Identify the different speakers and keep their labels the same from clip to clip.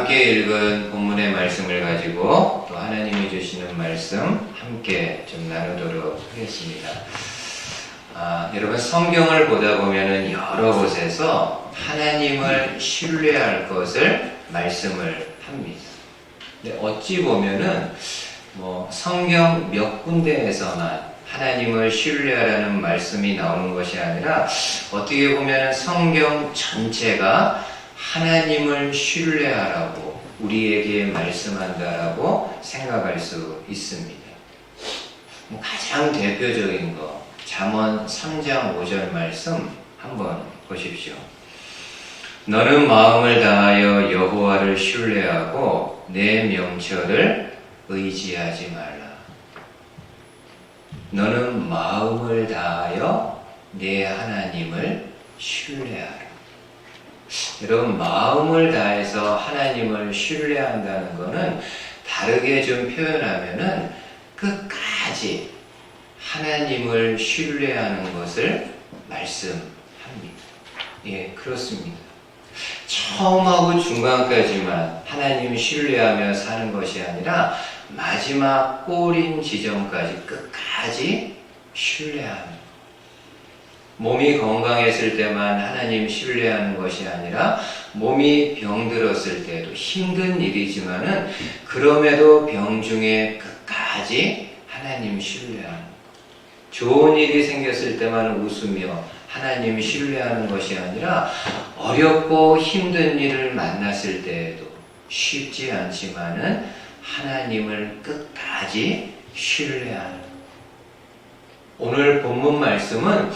Speaker 1: 함께 읽은 본문의 말씀을 가지고 또 하나님이 주시는 말씀 함께 좀 나누도록 하겠습니다. 여러분 성경을 보다 보면은 여러 곳에서 하나님을 신뢰할 것을 말씀을 합니다. 근데 어찌 보면은 성경 몇 군데에서만 하나님을 신뢰하라는 말씀이 나오는 것이 아니라 어떻게 보면 성경 전체가 하나님을 신뢰하라고 우리에게 말씀한다라고 생각할 수 있습니다. 가장 대표적인 거 잠언 3장 5절 말씀 한번 보십시오. 너는 마음을 다하여 여호와를 신뢰하고 내 명철을 의지하지 말라. 너는 마음을 다하여 내 하나님을 신뢰하라. 여러분, 마음을 다해서 하나님을 신뢰한다는 것은 다르게 좀 표현하면은 끝까지 하나님을 신뢰하는 것을 말씀합니다. 예, 그렇습니다. 처음하고 중간까지만 하나님 신뢰하며 사는 것이 아니라 마지막 꼬린 지점까지 끝까지 신뢰합니다. 몸이 건강했을 때만 하나님 신뢰하는 것이 아니라 몸이 병들었을 때도 힘든 일이지만은 그럼에도 병 중에 끝까지 하나님 신뢰하는 것. 좋은 일이 생겼을 때만 웃으며 하나님 신뢰하는 것이 아니라 어렵고 힘든 일을 만났을 때에도 쉽지 않지만은 하나님을 끝까지 신뢰하는 것. 오늘 본문 말씀은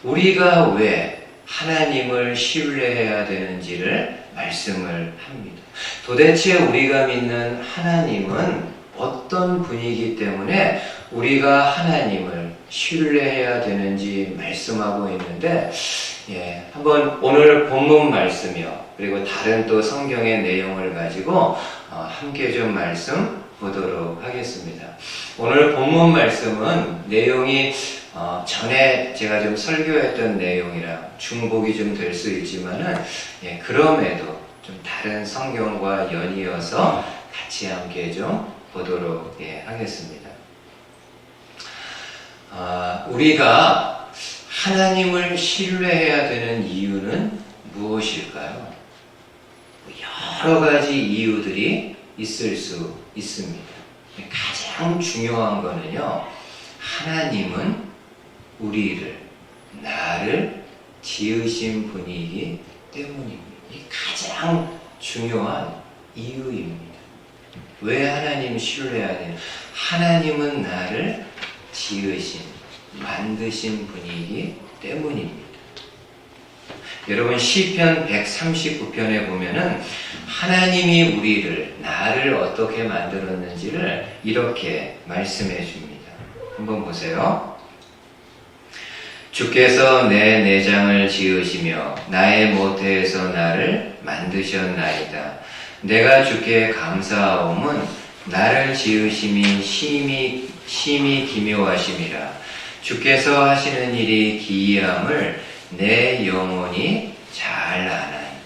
Speaker 1: 우리가 왜 하나님을 신뢰해야 되는지를 말씀을 합니다. 도대체 우리가 믿는 하나님은 어떤 분이기 때문에 우리가 하나님을 신뢰해야 되는지 말씀하고 있는데, 한번 오늘 본문 말씀이요, 그리고 다른 또 성경의 내용을 가지고 함께 좀 말씀 보도록 하겠습니다. 오늘 본문 말씀은 내용이 전에 제가 좀 설교했던 내용이랑 중복이 좀 될 수 있지만은, 그럼에도 좀 다른 성경과 연이어서 같이 함께 좀 보도록 하겠습니다. 우리가 하나님을 신뢰해야 되는 이유는 무엇일까요? 여러 가지 이유들이 있을 수 있습니다. 가장 중요한 거는요, 하나님은 나를 지으신 분이기 때문입니다. 이 가장 중요한 이유입니다. 왜 하나님 신뢰해야 되냐? 하나님은 나를 만드신 분이기 때문입니다. 여러분 시편 139편에 보면은 하나님이 나를 어떻게 만들었는지를 이렇게 말씀해 줍니다. 한번 보세요. 주께서 내 내장을 지으시며 나의 모태에서 나를 만드셨나이다. 내가 주께 감사하옴은 나를 지으심이 심히 기묘하심이라. 주께서 하시는 일이 기이함을 내 영혼이 잘 아나이다.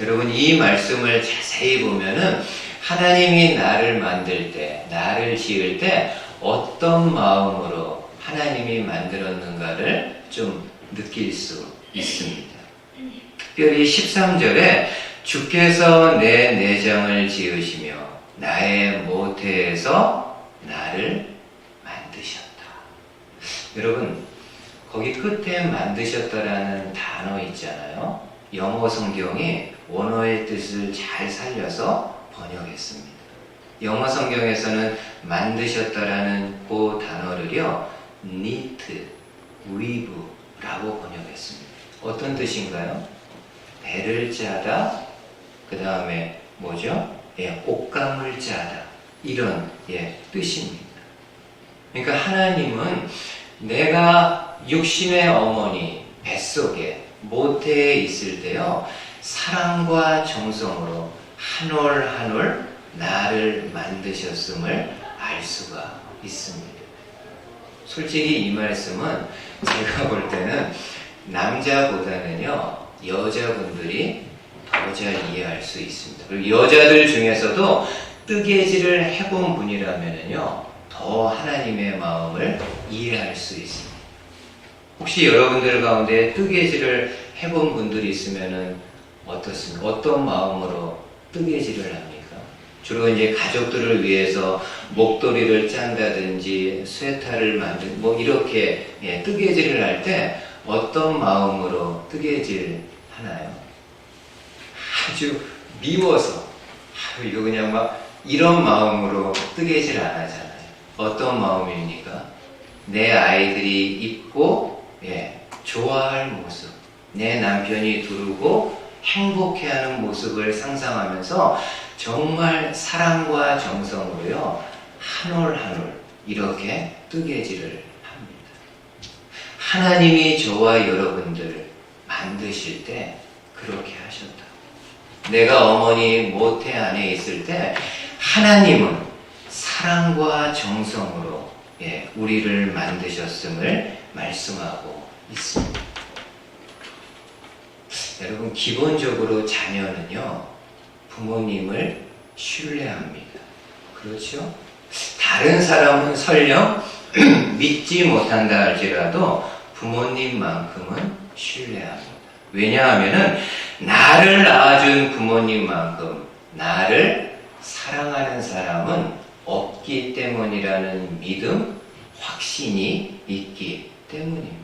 Speaker 1: 여러분 이 말씀을 자세히 보면은 하나님이 나를 만들 때, 나를 지을 때 어떤 마음으로 하나님이 만들었는가를 좀 느낄 수 있습니다. 특별히 13절에 주께서 내 내장을 지으시며 나의 모태에서 나를 만드셨다. 여러분 거기 끝에 만드셨다라는 단어 있잖아요. 영어 성경이 원어의 뜻을 잘 살려서 번역했습니다. 영어 성경에서는 만드셨다라는 그 단어를요, knit, weave라고 번역했습니다. 어떤 뜻인가요? 배를 짜다, 그 다음에 뭐죠? 옷감을 짜다, 이런 뜻입니다. 그러니까 하나님은 내가 육신의 어머니 뱃속에 모태에 있을 때요, 사랑과 정성으로 한 올 한 올 나를 만드셨음을 알 수가 있습니다. 솔직히 이 말씀은 제가 볼 때는 남자보다는요, 여자분들이 더 잘 이해할 수 있습니다. 그리고 여자들 중에서도 뜨개질을 해본 분이라면요, 더 하나님의 마음을 이해할 수 있습니다. 혹시 여러분들 가운데 뜨개질을 해본 분들이 있으면은 어떻습니까? 어떤 마음으로 뜨개질을 합니까? 주로 이제 가족들을 위해서 목도리를 짠다든지 스웨터를 만든 뭐 이렇게 뜨개질을 할 때 어떤 마음으로 뜨개질 하나요? 아주 미워서 이거 그냥 막 이런 마음으로 뜨개질 안 하잖아요. 어떤 마음입니까? 내 아이들이 입고 좋아할 모습, 내 남편이 두르고 행복해하는 모습을 상상하면서 정말 사랑과 정성으로요, 한 올 한 올 이렇게 뜨개질을 합니다. 하나님이 저와 여러분들 만드실 때 그렇게 하셨다. 내가 어머니 모태 안에 있을 때 하나님은 사랑과 정성으로 우리를 만드셨음을 말씀하고 있습니다. 여러분, 기본적으로 자녀는요, 부모님을 신뢰합니다. 그렇죠? 다른 사람은 설령 믿지 못한다 할지라도 부모님만큼은 신뢰합니다. 왜냐하면은 나를 낳아준 부모님만큼 나를 사랑하는 사람은 없기 때문이라는 믿음, 확신이 있기 때문입니다.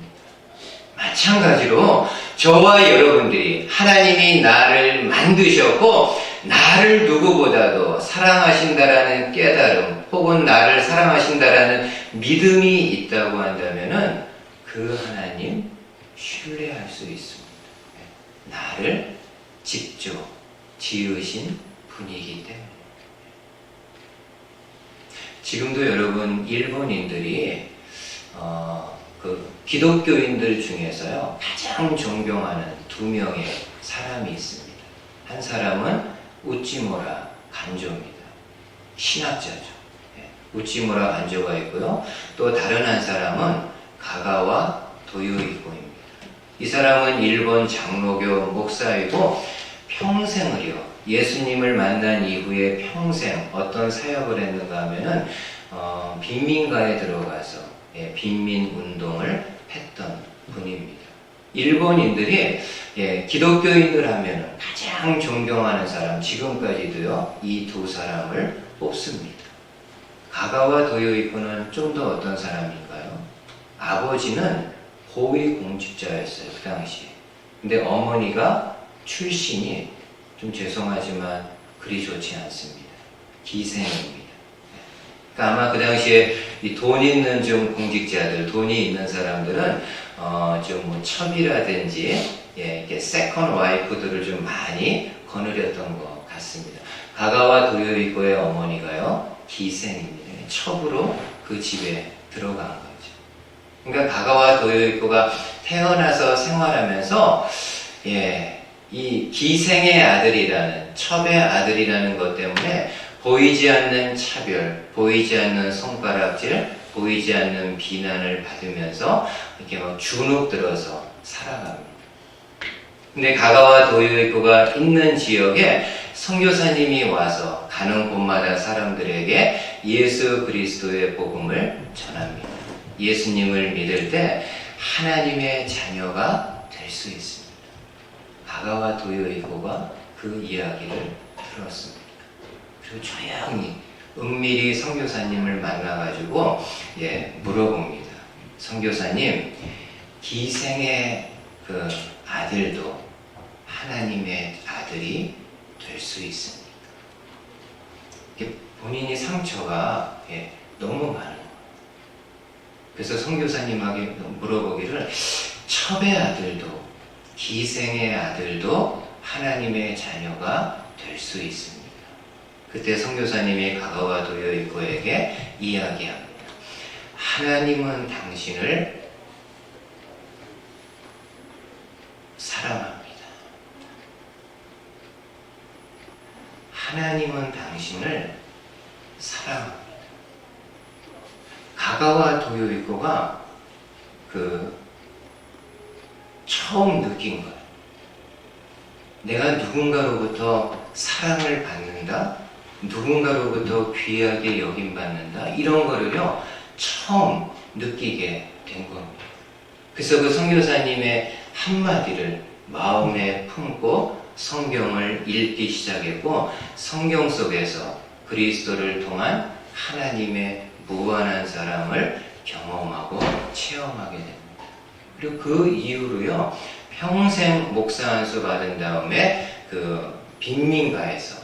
Speaker 1: 마찬가지로 저와 여러분들이 하나님이 나를 만드셨고 나를 누구보다도 사랑하신다라는 깨달음 혹은 나를 사랑하신다라는 믿음이 있다고 한다면은 그 하나님 신뢰할 수 있습니다. 나를 직접 지으신 분이기 때문에. 지금도 여러분 일본인들이 그 기독교인들 중에서요 가장 존경하는 두 명의 사람이 있습니다. 한 사람은 우찌무라 간조입니다. 신학자죠. 우찌무라 간조가 있고요. 또 다른 한 사람은 가가와 도요이코입니다. 이 사람은 일본 장로교 목사이고 평생을요 예수님을 만난 이후에 평생 어떤 사역을 했는가 하면은 빈민가에 들어가서 빈민 운동을 했던 분입니다. 일본인들이 기독교인들 하면 가장 존경하는 사람, 지금까지도요 이 두 사람을 뽑습니다. 가가와 도요이코는 좀 더 어떤 사람인가요? 아버지는 고위공직자였어요, 그 당시에. 근데 어머니가 출신이 좀 죄송하지만 그리 좋지 않습니다. 기생입니다. 그러니까 아마 그 당시에 이 돈 있는 좀 공직자들, 돈이 있는 사람들은 좀 뭐 첩이라든지 이렇게 세컨 와이프들을 좀 많이 거느렸던 것 같습니다. 가가와 도요이코의 어머니가요 기생입니다. 첩으로 그 집에 들어간 거죠. 그러니까 가가와 도요이코가 태어나서 생활하면서 이 기생의 아들이라는, 첩의 아들이라는 것 때문에 보이지 않는 차별, 보이지 않는 손가락질, 보이지 않는 비난을 받으면서 이렇게 막 주눅 들어서 살아갑니다. 근데 가가와 도요이코가 있는 지역에 선교사님이 와서 가는 곳마다 사람들에게 예수 그리스도의 복음을 전합니다. 예수님을 믿을 때 하나님의 자녀가 될 수 있습니다. 가가와 도요이코가 그 이야기를 들었습니다. 그리고 조용히 은밀히 선교사님을 만나가지고 물어봅니다. 선교사님, 기생의 그 아들도 하나님의 아들이 될 수 있습니까? 본인이 상처가 너무 많은 거예요. 그래서 선교사님에게 물어보기를 첩의 아들도 기생의 아들도 하나님의 자녀가 될 수 있습니다. 그때 선교사님이 가가와 도요이코에게 이야기합니다. 하나님은 당신을 사랑합니다. 하나님은 당신을 사랑합니다. 가가와 도요이코가 처음 느낀 거예요. 내가 누군가로부터 사랑을 받는다, 누군가로부터 귀하게 여김받는다, 이런 거를요 처음 느끼게 된 겁니다. 그래서 그 선교사님의 한마디를 마음에 품고 성경을 읽기 시작했고, 성경 속에서 그리스도를 통한 하나님의 무한한 사랑을 경험하고 체험하게 됩니다. 그리고 그 이후로요 평생 목사 안수 받은 다음에 그 빈민가에서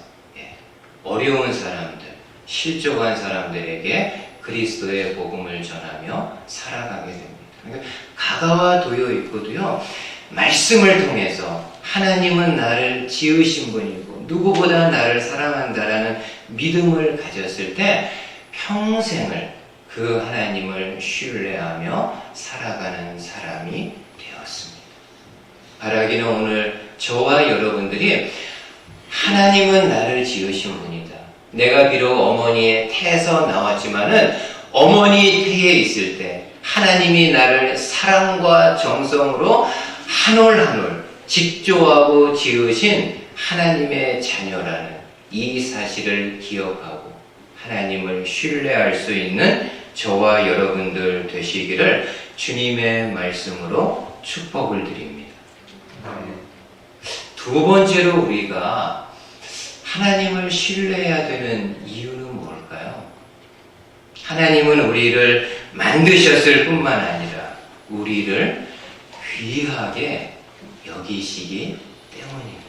Speaker 1: 어려운 사람들, 실족한 사람들에게 그리스도의 복음을 전하며 살아가게 됩니다. 그러니까 가가와 도요이코도요 말씀을 통해서 하나님은 나를 지으신 분이고 누구보다 나를 사랑한다라는 믿음을 가졌을 때 평생을 그 하나님을 신뢰하며 살아가는 사람이 되었습니다. 바라기는 오늘 저와 여러분들이 하나님은 나를 지으신 분이다. 내가 비록 어머니의 태에서 나왔지만은 어머니 태에 있을 때 하나님이 나를 사랑과 정성으로 한 올 한 올 직조하고 지으신 하나님의 자녀라는 이 사실을 기억하고 하나님을 신뢰할 수 있는 저와 여러분들 되시기를 주님의 말씀으로 축복을 드립니다. 두 번째로 우리가 하나님을 신뢰해야 되는 이유는 뭘까요? 하나님은 우리를 만드셨을 뿐만 아니라 우리를 귀하게 여기시기 때문입니다.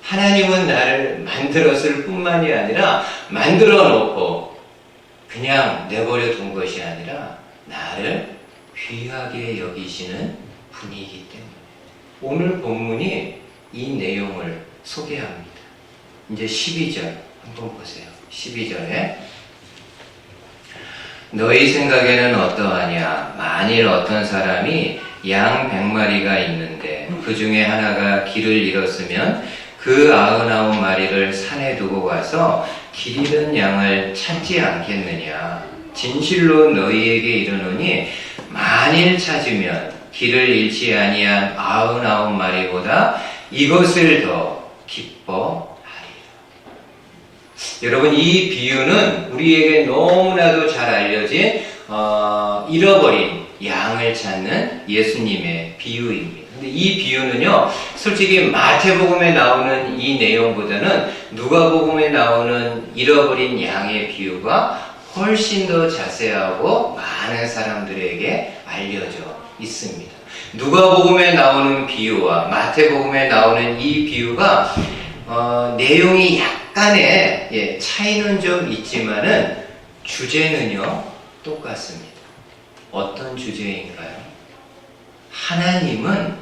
Speaker 1: 하나님은 나를 만들었을 뿐만이 아니라 만들어 놓고 그냥 내버려 둔 것이 아니라 나를 귀하게 여기시는 분이기 때문에 오늘 본문이 이 내용을 소개합니다. 이제 12절 한번 보세요. 12절에 너희 생각에는 어떠하냐? 만일 어떤 사람이 양 100마리가 있는데 그 중에 하나가 길을 잃었으면 그 99마리를 산에 두고 가서 길 잃은 양을 찾지 않겠느냐? 진실로 너희에게 이르노니 만일 찾으면 길을 잃지 아니한 99마리보다 이것을 더 기뻐하리라. 여러분, 이 비유는 우리에게 너무나도 잘 알려진 잃어버린 양을 찾는 예수님의 비유입니다. 근데 이 비유는요, 솔직히 마태복음에 나오는 이 내용보다는 누가복음에 나오는 잃어버린 양의 비유가 훨씬 더 자세하고 많은 사람들에게 알려져 있습니다. 누가복음에 나오는 비유와 마태복음에 나오는 이 비유가 내용이 약간의 차이는 좀 있지만은 주제는요 똑같습니다. 어떤 주제인가요? 하나님은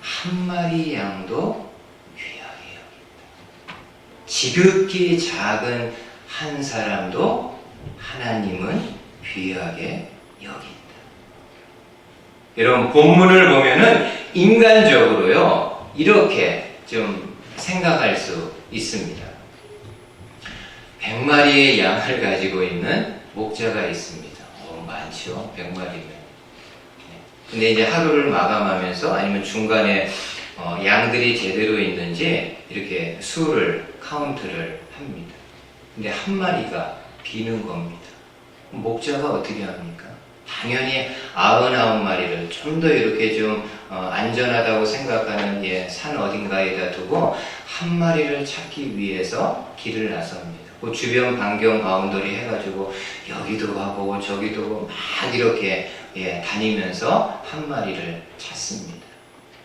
Speaker 1: 한 마리 양도 귀하게 여긴다. 지극히 작은 한 사람도 하나님은 귀하게 여긴다. 여러분, 본문을 보면은 인간적으로요 이렇게 좀 생각할 수 있습니다. 100마리의 양을 가지고 있는 목자가 있습니다. 많죠. 100마리면. 근데 이제 하루를 마감하면서 아니면 중간에 양들이 제대로 있는지 이렇게 수를 카운트를 합니다. 근데 한 마리가 비는 겁니다. 목자가 어떻게 합니까? 당연히 99마리를 좀 더 이렇게 좀 안전하다고 생각하는 산 어딘가에다 두고 한 마리를 찾기 위해서 길을 나섭니다. 그 주변 반경 바운더리 해가지고 여기도 가고 저기도 가고 막 이렇게 다니면서 한 마리를 찾습니다.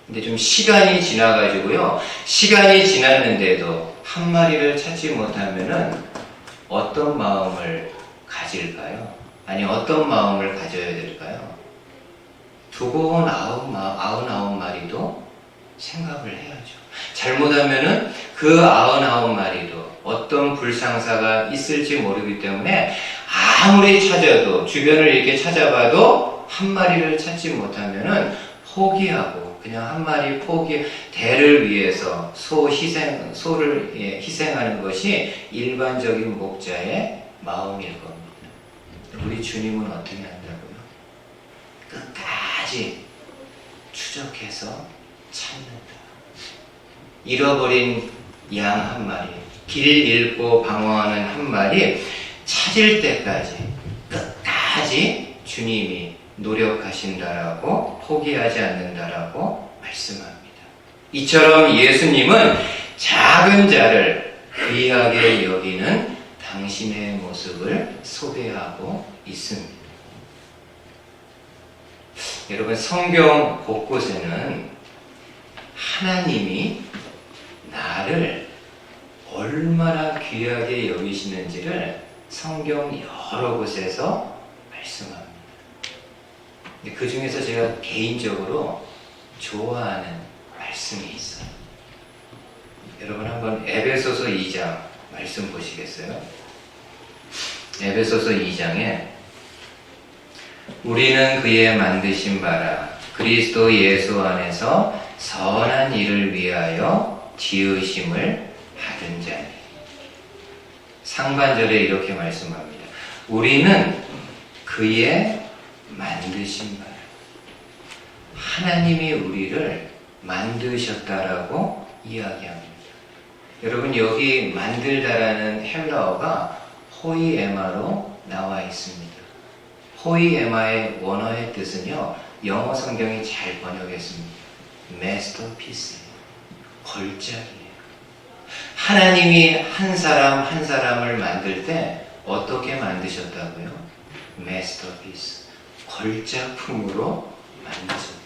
Speaker 1: 근데 좀 시간이 지나가지고요, 시간이 지났는데도 한 마리를 찾지 못하면은 어떤 마음을 가질까요? 아니, 어떤 마음을 가져야 될까요? 두고 온 99마리도 생각을 해야죠. 잘못하면은 그 99마리도 어떤 불상사가 있을지 모르기 때문에 아무리 찾아도, 주변을 이렇게 찾아봐도 한 마리를 찾지 못하면은 포기하고 그냥 한 마리 대를 위해서 소를 희생하는 것이 일반적인 목자의 마음일 겁니다. 우리 주님은 어떻게 한다고요? 끝까지 추적해서 찾는다. 잃어버린 양 한 마리, 길 잃고 방황하는 한 마리 찾을 때까지 끝까지 주님이 노력하신다라고, 포기하지 않는다라고 말씀합니다. 이처럼 예수님은 작은 자를 귀하게 여기는 당신의 모습을 소개하고 있습니다. 여러분, 성경 곳곳에는 하나님이 나를 얼마나 귀하게 여기시는지를 성경 여러 곳에서 말씀합니다. 그 중에서 제가 개인적으로 좋아하는 말씀이 있어요. 여러분, 한번 에베소서 2장 말씀 보시겠어요? 에베소서 2장에 우리는 그의 만드신 바라 그리스도 예수 안에서 선한 일을 위하여 지으심을 받은 자니. 상반절에 이렇게 말씀합니다. 우리는 그의 만드신 바라. 하나님이 우리를 만드셨다라고 이야기합니다. 여러분, 여기 만들다라는 헬라어가 호이에마로 나와 있습니다. 호이에마의 원어의 뜻은요, 영어 성경이 잘 번역했습니다. masterpiece, 걸작이에요. 하나님이 한 사람 한 사람을 만들 때 어떻게 만드셨다고요? masterpiece, 걸작품으로 만드셨다.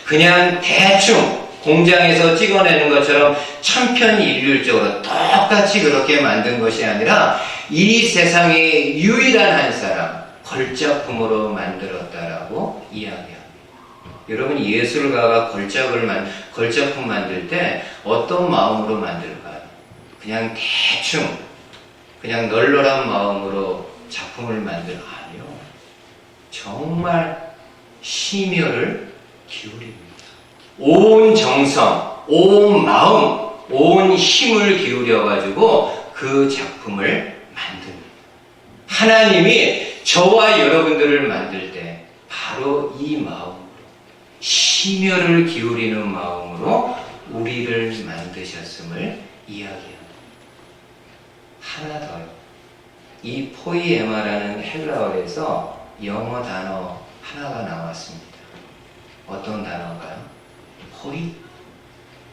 Speaker 1: 그냥 대충 공장에서 찍어내는 것처럼 천편일률적으로 똑같이 그렇게 만든 것이 아니라 이 세상에 유일한 한 사람, 걸작품으로 만들었다라고 이야기합니다. 여러분, 예술가가 걸작품 만들 때 어떤 마음으로 만들까요? 그냥 대충, 그냥 널널한 마음으로 작품을 아니요. 정말 심혈을 기울입니다. 온 정성, 온 마음, 온 힘을 기울여가지고 그 작품을 만듭니다. 하나님이 저와 여러분들을 만들 때 바로 이 마음으로, 심혈을 기울이는 마음으로 우리를 만드셨음을 이야기합니다. 하나 더요. 이 포이에마라는 헬라어에서 영어 단어 하나가 나왔습니다. 어떤 단어인가요? 포이,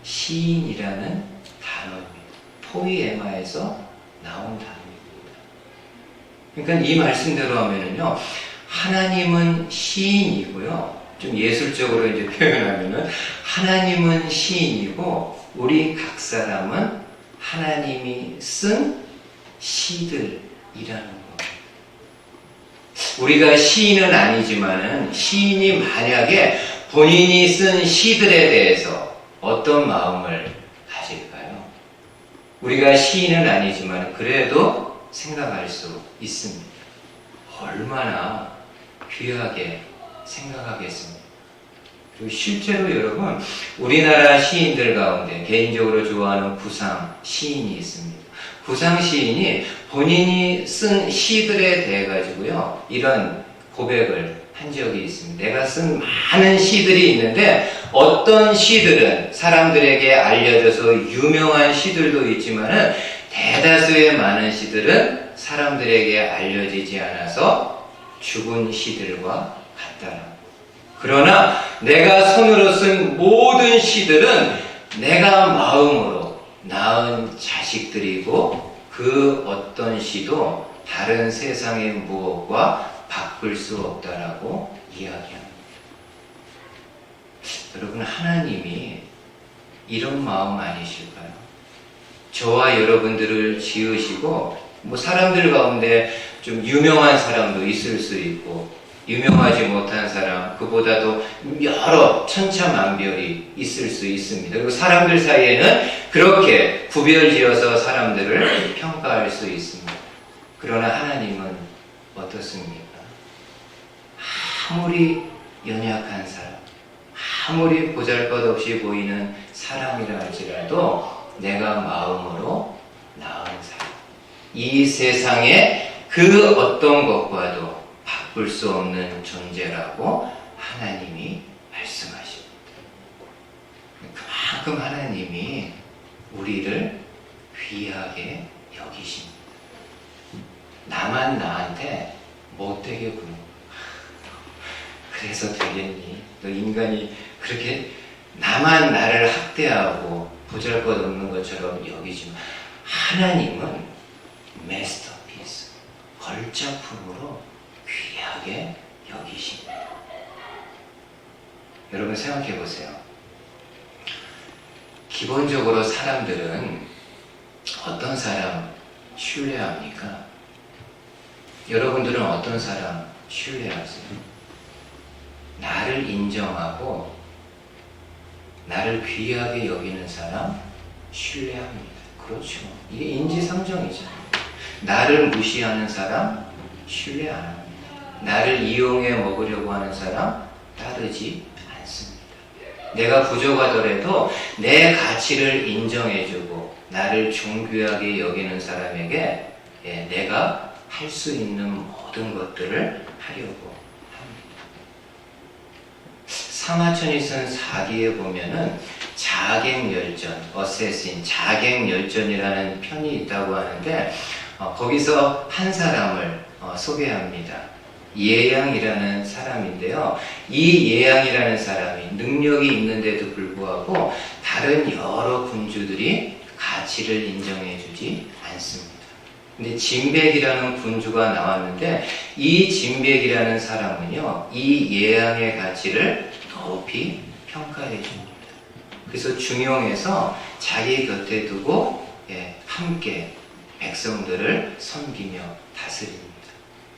Speaker 1: 시인이라는 단어입니다. 포이에마에서 나온 단어입니다. 그러니까 이 말씀대로 하면은요, 하나님은 시인이고요. 좀 예술적으로 이제 표현하면은 하나님은 시인이고 우리 각 사람은 하나님이 쓴 시들이라는 겁니다. 우리가 시인은 아니지만은 시인이 만약에 본인이 쓴 시들에 대해서 어떤 마음을 가질까요? 우리가 시인은 아니지만 그래도 생각할 수 있습니다. 얼마나 귀하게 생각하겠습니다. 그리고 실제로 여러분, 우리나라 시인들 가운데 개인적으로 좋아하는 구상 시인이 있습니다. 구상 시인이 본인이 쓴 시들에 대해 가지고요, 이런 고백을 한 적이 있습니다. 내가 쓴 많은 시들이 있는데 어떤 시들은 사람들에게 알려져서 유명한 시들도 있지만은 대다수의 많은 시들은 사람들에게 알려지지 않아서 죽은 시들과 같다. 그러나 내가 손으로 쓴 모든 시들은 내가 마음으로 낳은 자식들이고 그 어떤 시도 다른 세상의 무엇과 바꿀 수 없다라고 이야기합니다. 여러분, 하나님이 이런 마음 아니실까요? 저와 여러분들을 지으시고 사람들 가운데 좀 유명한 사람도 있을 수 있고 유명하지 못한 사람, 그보다도 여러 천차만별이 있을 수 있습니다. 그리고 사람들 사이에는 그렇게 구별지어서 사람들을 평가할 수 있습니다. 그러나 하나님은 어떻습니까? 아무리 연약한 사람, 아무리 보잘것없이 보이는 사람이라 할지라도 내가 마음으로 낳은 사람, 이 세상의 그 어떤 것과도 바꿀 수 없는 존재라고 하나님이 말씀하십니다. 그만큼 하나님이 우리를 귀하게 여기십니다. 나만 나한테 못되게 구는 거야. 그래서 되겠니? 너 인간이 그렇게 나만 나를 학대하고 보잘것없는 것처럼 여기지만 하나님은 마스터피스, 걸작품으로 귀하게 여기십니다. 여러분 생각해 보세요. 기본적으로 사람들은 어떤 사람 신뢰합니까? 여러분들은 어떤 사람 신뢰하세요? 나를 인정하고 나를 귀하게 여기는 사람 신뢰합니다. 그렇죠. 이게 인지상정이잖아요. 나를 무시하는 사람 신뢰 안 합니다. 나를 이용해 먹으려고 하는 사람 따르지 않습니다. 내가 부족하더라도 내 가치를 인정해주고 나를 존귀하게 여기는 사람에게 내가 할 수 있는 모든 것들을 하려고 합니다. 사마천이 쓴 사기에 보면은 자객열전, 어세신, 자객열전이라는 편이 있다고 하는데 거기서 한 사람을 소개합니다. 예양이라는 사람인데요. 이 예양이라는 사람이 능력이 있는데도 불구하고 다른 여러 군주들이 가치를 인정해주지 않습니다. 근데 진백이라는 군주가 나왔는데 이 진백이라는 사람은요, 이 예양의 가치를 높이 평가해 줍니다. 그래서 중용해서 자기 곁에 두고 함께 백성들을 섬기며 다스립니다.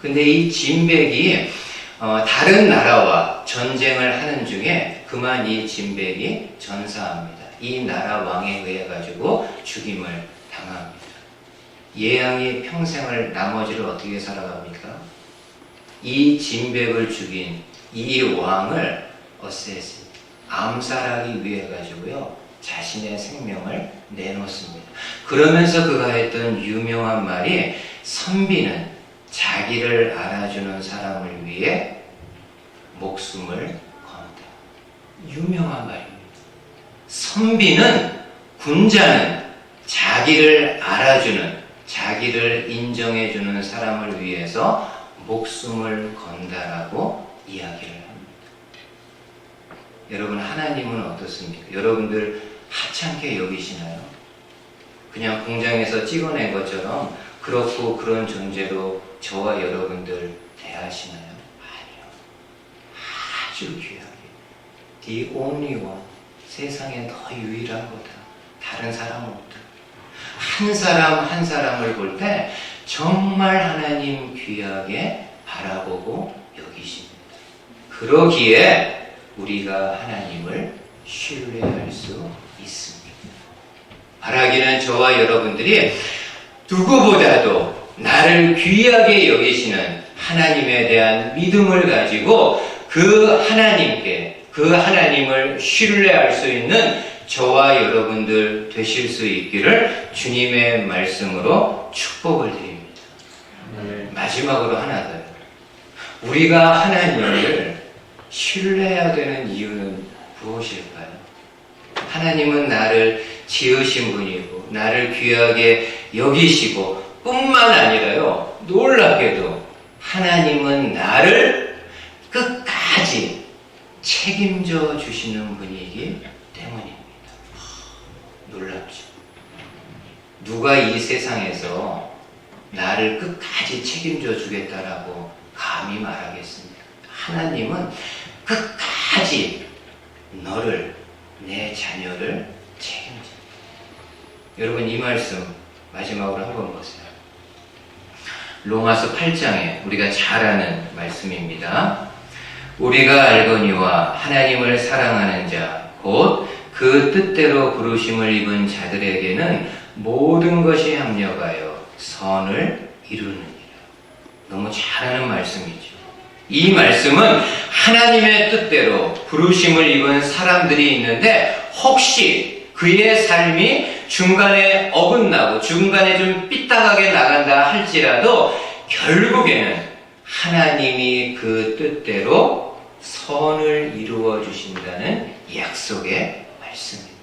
Speaker 1: 근데 이 진백이 다른 나라와 전쟁을 하는 중에 그만 이 진백이 전사합니다. 이 나라 왕에 의해 가지고 죽임을 당합니다. 예양이 평생을 나머지를 어떻게 살아갑니까? 이 진백을 죽인 이 왕을 암살하기 위해 가지고요 자신의 생명을 내놓습니다. 그러면서 그가 했던 유명한 말이 선비는 자기를 알아주는 사람을 위해 목숨을 건다. 유명한 말입니다. 선비는, 군자는 자기를 알아주는, 자기를 인정해주는 사람을 위해서 목숨을 건다라고 이야기를 합니다. 여러분, 하나님은 어떻습니까? 여러분들 하찮게 여기시나요? 그냥 공장에서 찍어낸 것처럼 그렇고 그런 존재로 저와 여러분들 대하시나요? 아니요. 아주 귀하게. The only one. 세상에 더 유일한 거다. 다른 사람 없다. 한 사람 한 사람을 볼 때 정말 하나님 귀하게 바라보고 여기십니다. 그러기에 우리가 하나님을 신뢰할 수 있습니다. 바라기는 저와 여러분들이 누구보다도 나를 귀하게 여기시는 하나님에 대한 믿음을 가지고 그 하나님께, 그 하나님을 신뢰할 수 있는 저와 여러분들 되실 수 있기를 주님의 말씀으로 축복을 드립니다. 마지막으로 하나 더요. 우리가 하나님을 신뢰해야 되는 이유는 무엇일까요? 하나님은 나를 지으신 분이고 나를 귀하게 여기시고 뿐만 아니라요, 놀랍게도 하나님은 나를 끝까지 책임져 주시는 분이기 때문입니다. 놀랍죠? 누가 이 세상에서 나를 끝까지 책임져 주겠다라고 감히 말하겠습니까? 하나님은 끝까지 너를, 내 자녀를 책임집니다. 여러분, 이 말씀 마지막으로 한번 보세요. 로마서 8장에 우리가 잘 아는 말씀입니다. 우리가 알거니와 하나님을 사랑하는 자, 곧 그 뜻대로 부르심을 입은 자들에게는 모든 것이 합력하여 선을 이루느니라. 너무 잘 아는 말씀이죠. 이 말씀은 하나님의 뜻대로 부르심을 입은 사람들이 있는데 혹시 그의 삶이 중간에 어긋나고 중간에 좀 삐딱하게 나간다 할지라도 결국에는 하나님이 그 뜻대로 선을 이루어 주신다는 약속의 말씀입니다.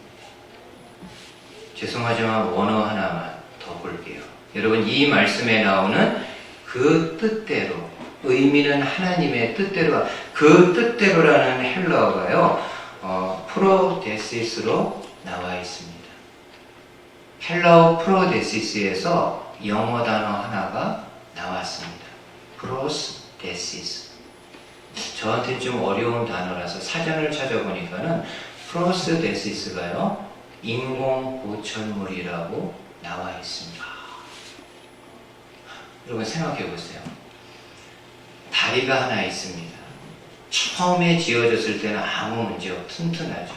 Speaker 1: 죄송하지만 원어 하나만 더 볼게요. 여러분, 이 말씀에 나오는 그 뜻대로, 의미는 하나님의 뜻대로, 그 뜻대로라는 헬라어가요, 프로데시스로 나와 있습니다. 헬라어 프로데시스에서 영어 단어 하나가 나왔습니다. 프로스데시스. 저한테는 좀 어려운 단어라서 사전을 찾아보니까는 프로스데시스가요, 인공 보철물이라고 나와 있습니다. 여러분 생각해 보세요. 다리가 하나 있습니다. 처음에 지어졌을 때는 아무 문제 없고 튼튼하죠.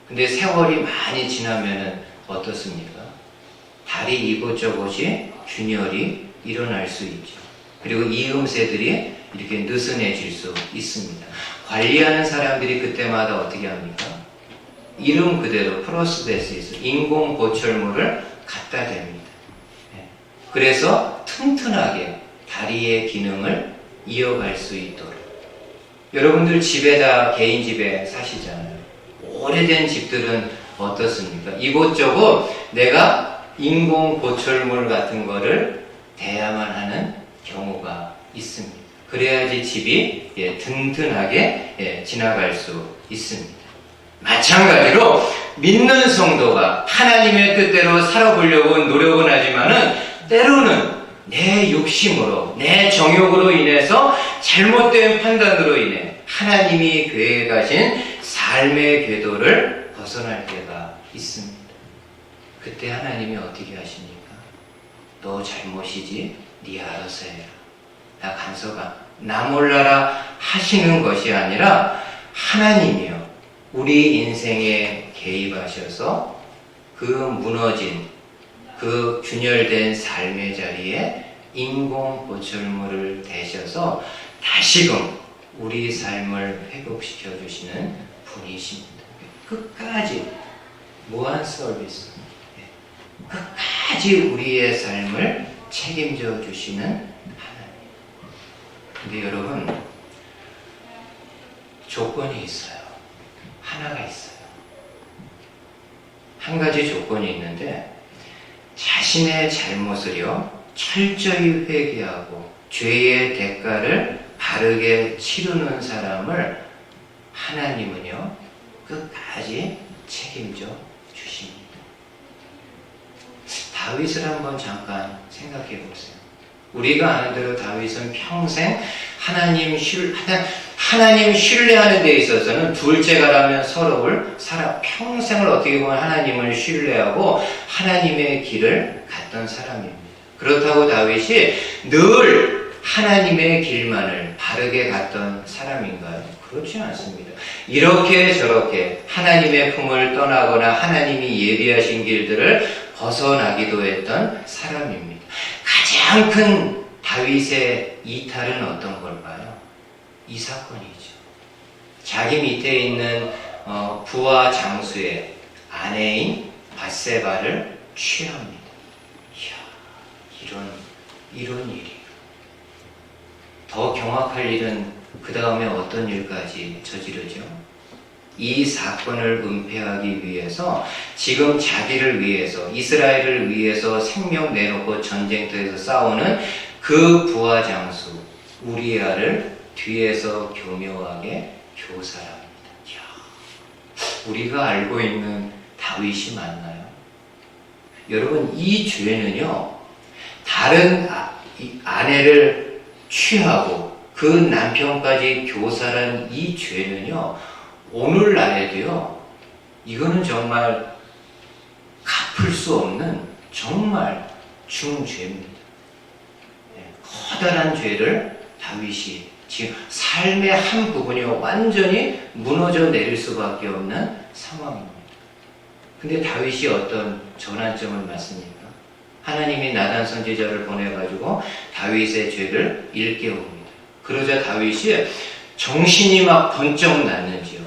Speaker 1: 근데 세월이 많이 지나면은 어떻습니까? 다리 이곳저곳이 균열이 일어날 수 있죠. 그리고 이음새들이 이렇게 느슨해질 수 있습니다. 관리하는 사람들이 그때마다 어떻게 합니까? 이름 그대로 프로스데시스, 인공 보철물을 갖다 댑니다. 그래서 튼튼하게 다리의 기능을 이어갈 수 있도록. 여러분들 집에다 개인 집에 사시잖아요. 오래된 집들은 어떻습니까? 이곳저곳 내가 인공 보철물 같은 거를 대야만 하는 경우가 있습니다. 그래야지 집이 든든하게 지나갈 수 있습니다. 마찬가지로 믿는 성도가 하나님의 뜻대로 살아보려고 노력은 하지만은 때로는 내 욕심으로, 내 정욕으로 인해서 잘못된 판단으로 인해 하나님이 계획하신 삶의 궤도를 벗어날 때가 있습니다. 그때 하나님이 어떻게 하십니까? 너 잘못이지? 네 알아서 해라. 나 간섭아. 나 몰라라 하시는 것이 아니라 하나님이요, 우리 인생에 개입하셔서 그 무너진, 그 균열된 삶의 자리에 인공 보철물을 대셔서 다시금 우리 삶을 회복시켜 주시는 분이십니다. 끝까지 무한 서비스, 끝까지 우리의 삶을 책임져 주시는 하나님. 근데 여러분, 조건이 있어요. 하나가 있어요. 한 가지 조건이 있는데, 자신의 잘못을요, 철저히 회개하고 죄의 대가를 바르게 치르는 사람을 하나님은요, 끝까지 책임져 주십니다. 다윗을 한번 잠깐 생각해 보세요. 우리가 아는 대로 다윗은 평생 하나님 신뢰하는 데 있어서는 둘째가라면 서러울 평생을 어떻게 보면 하나님을 신뢰하고 하나님의 길을 갔던 사람입니다. 그렇다고 다윗이 늘 하나님의 길만을 바르게 갔던 사람인가요? 그렇지 않습니다. 이렇게 저렇게 하나님의 품을 떠나거나 하나님이 예비하신 길들을 벗어나기도 했던 사람입니다. 가장 큰 다윗의 이탈은 어떤 걸까요? 이 사건이죠. 자기 밑에 있는 부하 장수의 아내인 밧세바를 취합니다. 이야, 이런 일이. 더 경악할 일은 그 다음에 어떤 일까지 저지르죠? 이 사건을 은폐하기 위해서 지금 자기를 위해서, 이스라엘을 위해서 생명 내놓고 전쟁터에서 싸우는 그 부하 장수 우리아를 뒤에서 교묘하게 교살합니다. 이야, 우리가 알고 있는 다윗이 맞나요? 여러분, 이 죄는요, 다른 아내를 취하고 그 남편까지 교살한 이 죄는요, 오늘날에도요, 이거는 정말 갚을 수 없는 정말 중죄입니다. 커다란 죄를 다윗이 지금 삶의 한 부분이 완전히 무너져 내릴 수밖에 없는 상황입니다. 근데 다윗이 어떤 전환점을 맞습니까? 하나님이 나단 선지자를 보내가지고 다윗의 죄를 일깨웁니다. 그러자 다윗이 정신이 막 번쩍 났는지요,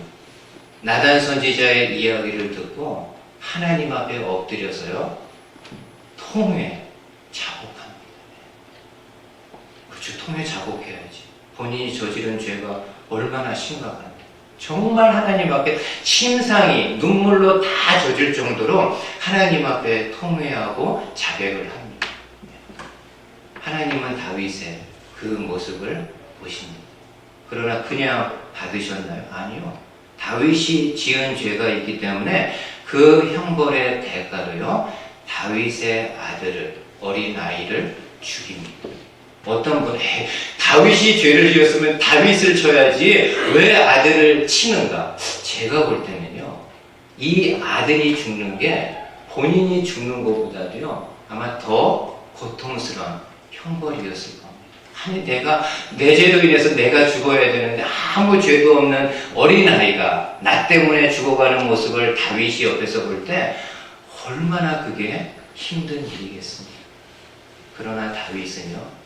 Speaker 1: 나단 선지자의 이야기를 듣고 하나님 앞에 엎드려서요, 통에 자복합니다. 그렇죠, 통에 자복해야지. 본인이 저지른 죄가 얼마나 심각한데. 정말 하나님 앞에 심상이 눈물로 다 젖을 정도로 하나님 앞에 통회하고 자백을 합니다. 하나님은 다윗의 그 모습을 보십니다. 그러나 그냥 받으셨나요? 아니요. 다윗이 지은 죄가 있기 때문에 그 형벌의 대가로요, 다윗의 아들을, 어린아이를 죽입니다. 어떤 분, 다윗이 죄를 지었으면 다윗을 쳐야지 왜 아들을 치는가? 제가 볼 때는요, 이 아들이 죽는 게 본인이 죽는 것보다도요, 아마 더 고통스러운 형벌이었을 겁니다. 아니, 내 죄로 인해서 내가 죽어야 되는데 아무 죄도 없는 어린아이가 나 때문에 죽어가는 모습을 다윗이 옆에서 볼 때 얼마나 그게 힘든 일이겠습니까? 그러나 다윗은요,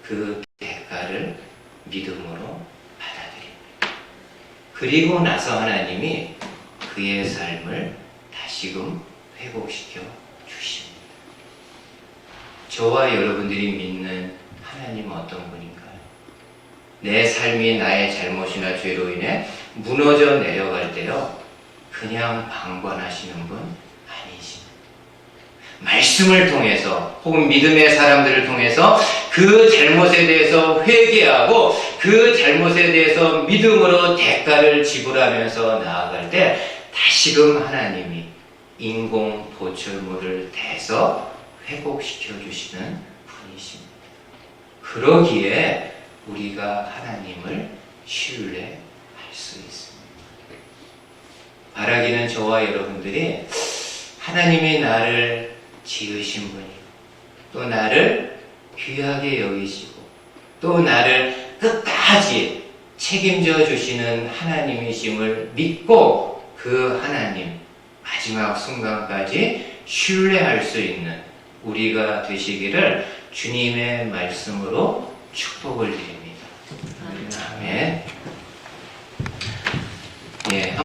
Speaker 1: 그 대가를 믿음으로 받아들입니다. 그리고 나서 하나님이 그의 삶을 다시금 회복시켜 주십니다. 저와 여러분들이 믿는 하나님은 어떤 분인가요? 내 삶이 나의 잘못이나 죄로 인해 무너져 내려갈 때요, 그냥 방관하시는 분 아니십니다. 말씀을 통해서 혹은 믿음의 사람들을 통해서 그 잘못에 대해서 회개하고 그 잘못에 대해서 믿음으로 대가를 지불하면서 나아갈 때 다시금 하나님이 인공 보철물을 대서 회복시켜 주시는 분이십니다. 그러기에 우리가 하나님을 신뢰할 수 있습니다. 바라기는 저와 여러분들이 하나님이 나를 지으신 분이고 또 나를 귀하게 여기시고 또 나를 끝까지 책임져 주시는 하나님이심을 믿고 그 하나님 마지막 순간까지 신뢰할 수 있는 우리가 되시기를 주님의 말씀으로 축복을 드립니다. 아멘. 예.